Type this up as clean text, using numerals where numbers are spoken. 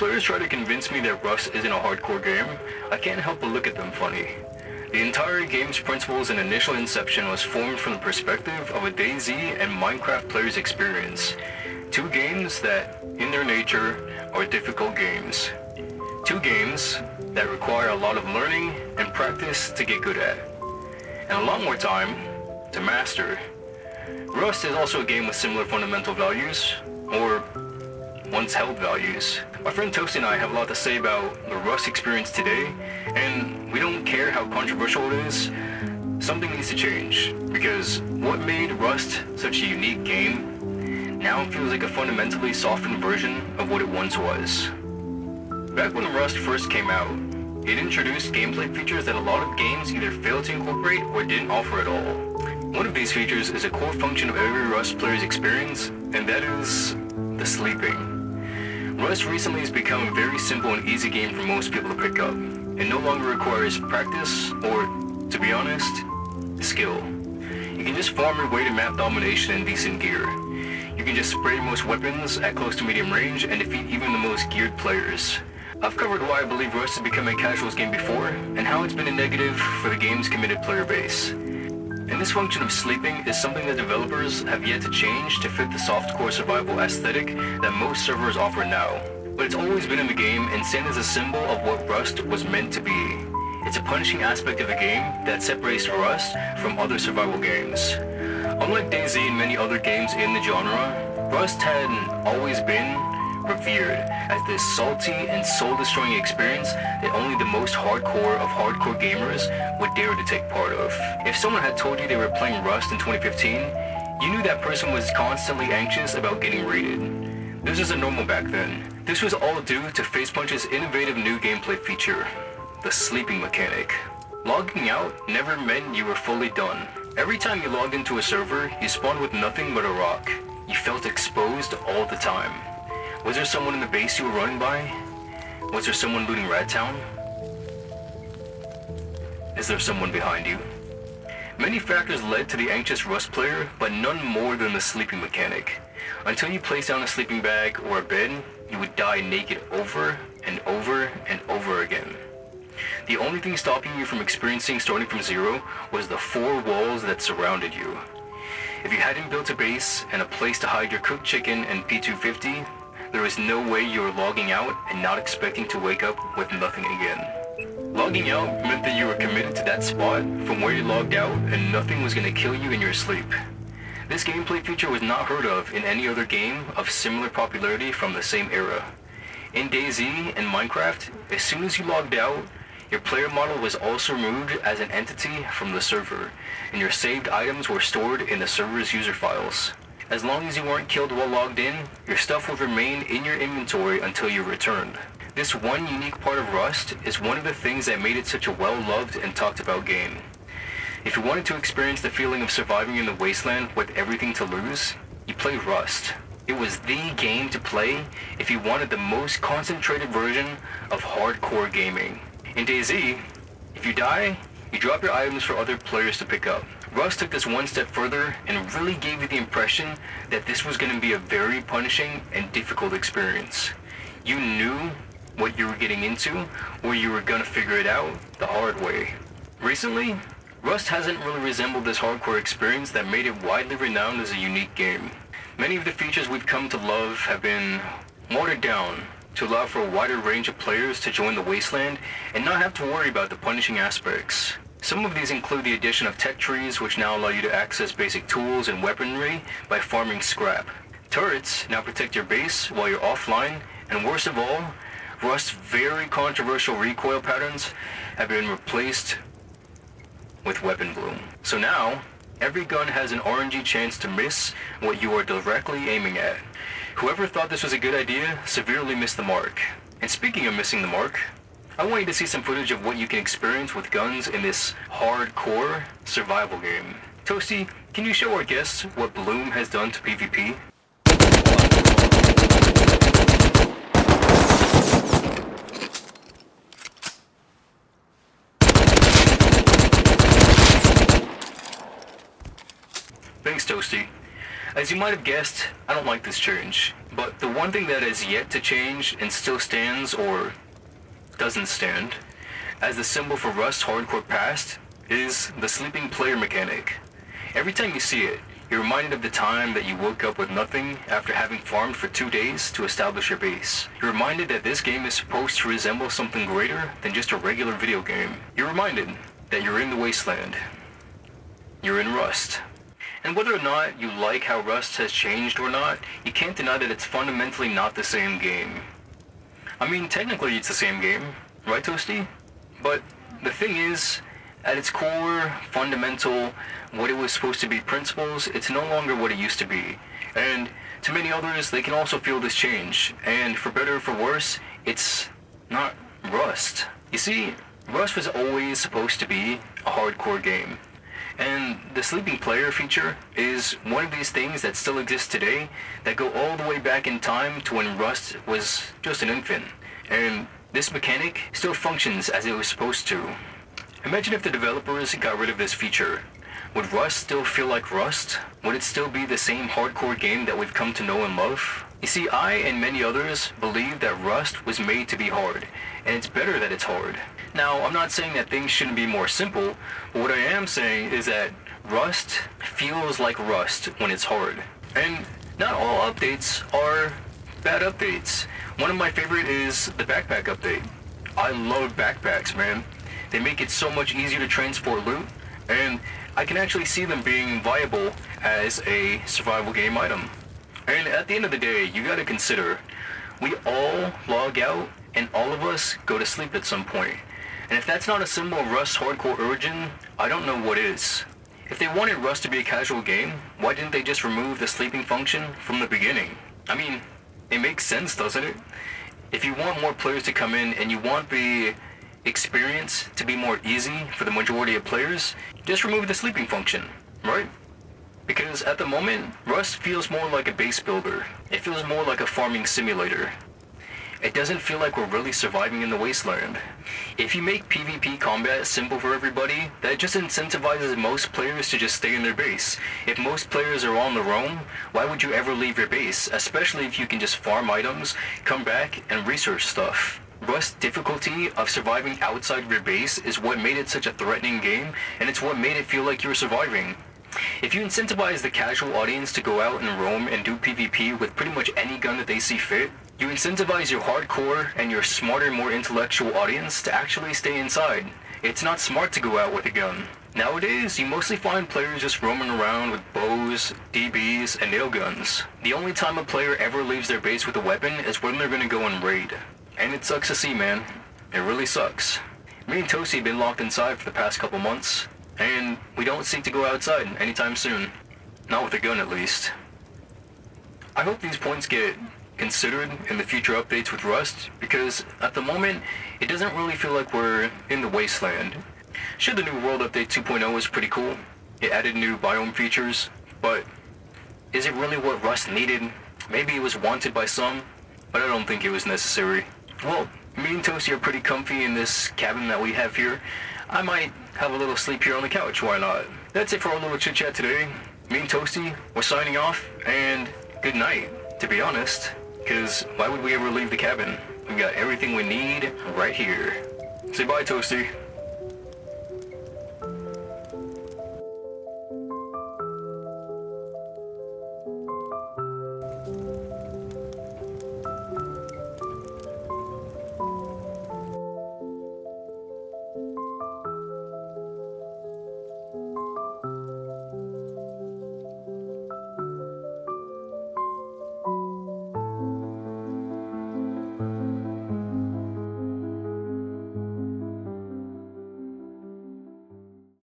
players try to convince me that Rust isn't a hardcore game, I can't help but look at them funny. The entire game's principles and initial inception was formed from the perspective of a DayZ and Minecraft player's experience. Two games that, in their nature, are difficult games. Two games that require a lot of learning and practice to get good at, and a lot more time to master. Rust is also a game with similar fundamental values, or once held values. My friend Toasty and I have a lot to say about the Rust experience today, and we don't care how controversial it is. Something needs to change, because what made Rust such a unique game now feels like a fundamentally softened version of what it once was. Back when Rust first came out, it introduced gameplay features that a lot of games either failed to incorporate or didn't offer at all. One of these features is a core function of every Rust player's experience, and that is the sleeping. Rust recently has become a very simple and easy game for most people to pick up. It no longer requires practice or, to be honest, skill. You can just farm your way to map domination and decent gear. You can just spray most weapons at close to medium range and defeat even the most geared players. I've covered why I believe Rust has become a casuals game before, and how it's been a negative for the game's committed player base. And this function of sleeping is something that developers have yet to change to fit the softcore survival aesthetic that most servers offer now. But it's always been in the game and stands as a symbol of what Rust was meant to be. It's a punishing aspect of the game that separates Rust from other survival games. Unlike DayZ and many other games in the genre, Rust had always been revered as this salty and soul-destroying experience that only the most hardcore of hardcore gamers would dare to take part of. If someone had told you they were playing Rust in 2015, you knew that person was constantly anxious about getting raided. This was a normal back then. This was all due to Facepunch's innovative new gameplay feature, the sleeping mechanic. Logging out never meant you were fully done. Every time you logged into a server, you spawned with nothing but a rock. You felt exposed all the time. Was there someone in the base you were running by? Was there someone looting Radtown? Is there someone behind you? Many factors led to the anxious Rust player, but none more than the sleeping mechanic. Until you placed down a sleeping bag or a bed, you would die naked over and over and over again. The only thing stopping you from experiencing starting from zero was the four walls that surrounded you. If you hadn't built a base and a place to hide your cooked chicken and P250, there is no way you were logging out and not expecting to wake up with nothing again. Logging out meant that you were committed to that spot from where you logged out and nothing was going to kill you in your sleep. This gameplay feature was not heard of in any other game of similar popularity from the same era. In DayZ and Minecraft, as soon as you logged out, your player model was also removed as an entity from the server, and your saved items were stored in the server's user files. As long as you weren't killed while logged in, your stuff would remain in your inventory until you returned. This one unique part of Rust is one of the things that made it such a well-loved and talked about game. If you wanted to experience the feeling of surviving in the wasteland with everything to lose, you played Rust. It was the game to play if you wanted the most concentrated version of hardcore gaming. In DayZ, if you die, you drop your items for other players to pick up. Rust took this one step further and really gave you the impression that this was going to be a very punishing and difficult experience. You knew what you were getting into, or you were going to figure it out the hard way. Recently, Rust hasn't really resembled this hardcore experience that made it widely renowned as a unique game. Many of the features we've come to love have been watered down to allow for a wider range of players to join the wasteland and not have to worry about the punishing aspects. Some of these include the addition of tech trees, which now allow you to access basic tools and weaponry by farming scrap. Turrets now protect your base while you're offline, and worst of all, Rust's very controversial recoil patterns have been replaced with weapon bloom. So now, every gun has an RNG chance to miss what you are directly aiming at. Whoever thought this was a good idea severely missed the mark. And speaking of missing the mark, I want you to see some footage of what you can experience with guns in this hardcore survival game. Toasty, can you show our guests what Bloom has done to PvP? Thanks, Toasty. As you might have guessed, I don't like this change. But the one thing that has yet to change and still stands, or doesn't stand, as the symbol for Rust's hardcore past is the sleeping player mechanic. Every time you see it, you're reminded of the time that you woke up with nothing after having farmed for 2 days to establish your base. You're reminded that this game is supposed to resemble something greater than just a regular video game. You're reminded that you're in the wasteland. You're in Rust. And whether or not you like how Rust has changed or not, you can't deny that it's fundamentally not the same game. I mean, technically it's the same game, right, Toasty? But the thing is, at its core, fundamental, what it was supposed to be principles, it's no longer what it used to be. And to many others, they can also feel this change. And for better or for worse, it's not Rust. You see, Rust was always supposed to be a hardcore game. And the sleeping player feature is one of these things that still exists today that go all the way back in time to when Rust was just an infant. And this mechanic still functions as it was supposed to. Imagine if the developers got rid of this feature. Would Rust still feel like Rust? Would it still be the same hardcore game that we've come to know and love? You see, I and many others believe that Rust was made to be hard, and it's better that it's hard. Now, I'm not saying that things shouldn't be more simple, but what I am saying is that Rust feels like Rust when it's hard. And not all updates are bad updates. One of my favorite is the backpack update. I love backpacks, man. They make it so much easier to transport loot, and I can actually see them being viable as a survival game item. And at the end of the day, you gotta consider, we all log out and all of us go to sleep at some point. And if that's not a symbol of Rust's hardcore origin, I don't know what is. If they wanted Rust to be a casual game, why didn't they just remove the sleeping function from the beginning? I mean, it makes sense, doesn't it? If you want more players to come in and you want the experience to be more easy for the majority of players, just remove the sleeping function, right? Because at the moment, Rust feels more like a base builder. It feels more like a farming simulator. It doesn't feel like we're really surviving in the wasteland. If you make PvP combat simple for everybody, that just incentivizes most players to just stay in their base. If most players are on the roam, why would you ever leave your base? Especially if you can just farm items, come back, and research stuff. Rust's difficulty of surviving outside of your base is what made it such a threatening game, and it's what made it feel like you're surviving. If you incentivize the casual audience to go out and roam and do PvP with pretty much any gun that they see fit, you incentivize your hardcore and your smarter, more intellectual audience to actually stay inside. It's not smart to go out with a gun. Nowadays, you mostly find players just roaming around with bows, DBs, and nail guns. The only time a player ever leaves their base with a weapon is when they're gonna go and raid. And it sucks to see, man. It really sucks. Me and Toasty have been locked inside for the past couple months, and we don't seek to go outside anytime soon. Not with a gun, at least. I hope these points get considered in the future updates with Rust, because at the moment, it doesn't really feel like we're in the wasteland. Sure, the new World Update 2.0 is pretty cool. It added new biome features, but is it really what Rust needed? Maybe it was wanted by some, but I don't think it was necessary. Well, me and Toasty are pretty comfy in this cabin that we have here. I might have a little sleep here on the couch, why not? That's it for our little chit chat today. Me and Toasty, we're signing off, and good night, to be honest. Because why would we ever leave the cabin? We've got everything we need right here. Say bye, Toasty.